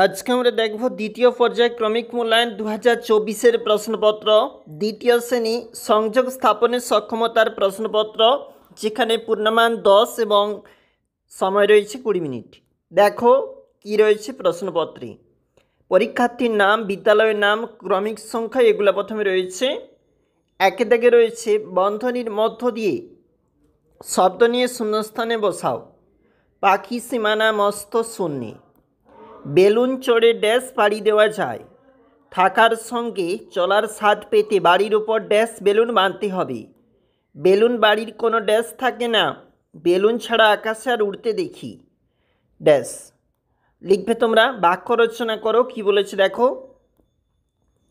আজকে আমরা দেখব দ্বিতীয় পর্যায়ক্রমিক মূল্যায়ন 2024-এর প্রশ্নপত্র, দ্বিতীয় শ্রেণী সংযোগ স্থাপনের সক্ষমতার প্রশ্নপত্র, যেখানে পূর্ণমান 10 এবং সময় রয়েছে 20 মিনিট। দেখো কি রয়েছে প্রশ্নপত্রে। পরীক্ষার্থীর নাম, বিদ্যালয়ের নাম, ক্রমিক সংখ্যা এগুলো প্রথমে রয়েছে। একে দাগে রয়েছে বন্ধনীর মধ্য দিয়ে শব্দ নিয়ে শূন্যস্থানে বসাও। পাখি সীমানা মস্ত শূন্যে। বেলুন চড়ে ড্যাশ পাড়ি দেওয়া যায়। থাকার সঙ্গে চলার স্বাদ পেতে বাড়ির উপর ড্যাশ বেলুন বাঁধতে হবে। বেলুন বাড়ির কোনো ড্যাশ থাকে না। বেলুন ছাড়া আকাশে আর উড়তে দেখি ড্যাশ। লিখবে তোমরা, বাক্য রচনা করো। কি বলেছে দেখো।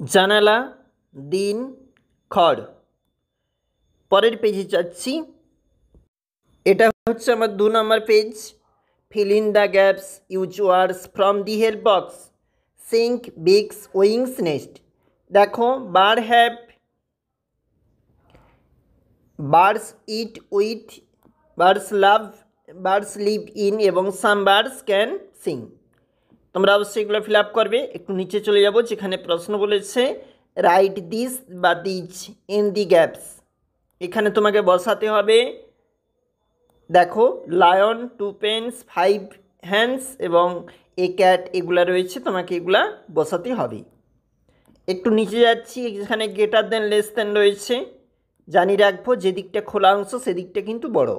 জানালা, দিন, খড়। পরের পেজে যাচ্ছি। এটা হচ্ছে আমার 2 নম্বর page. Fill in the gaps, use words from the help box. Sink, beaks, wings, nest. দেখো, bird have, birds eat with, birds love, birds live in এবং some birds can sing. তোমরা অবশ্যই এগুলো ফিল আপ করবে। একটু নিচে চলে যাব, যেখানে প্রশ্ন বলেছে রাইট দিস বা দিজ ইন দি গ্যাপস। এখানে তোমাকে বসাতে হবে। দেখো, লায়ন, 2 পেন্স, 5 হ্যান্ডস এবং এ ক্যাট এগুলা রয়েছে, তোমাকে এগুলা বসাতে হবে। একটু নিচে যাচ্ছি, এখানে গ্রেটার দেন, লেস দেন রয়েছে। জানি রাখবো, যেদিকটা খোলা অংশ সেদিকটা কিন্তু বড়।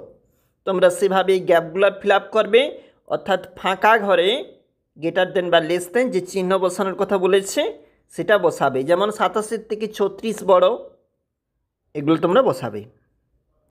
তোমরা সেভাবে এই গ্যাপগুলো ফিল আপ করবে, অর্থাৎ ফাঁকা ঘরে গ্রেটার দেন বা লেস দেন যে চিহ্ন বসানোর কথা বলেছে সেটা বসাবে। যেমন 27 থেকে 36 বড়, এগুলো তোমরা বসাবে।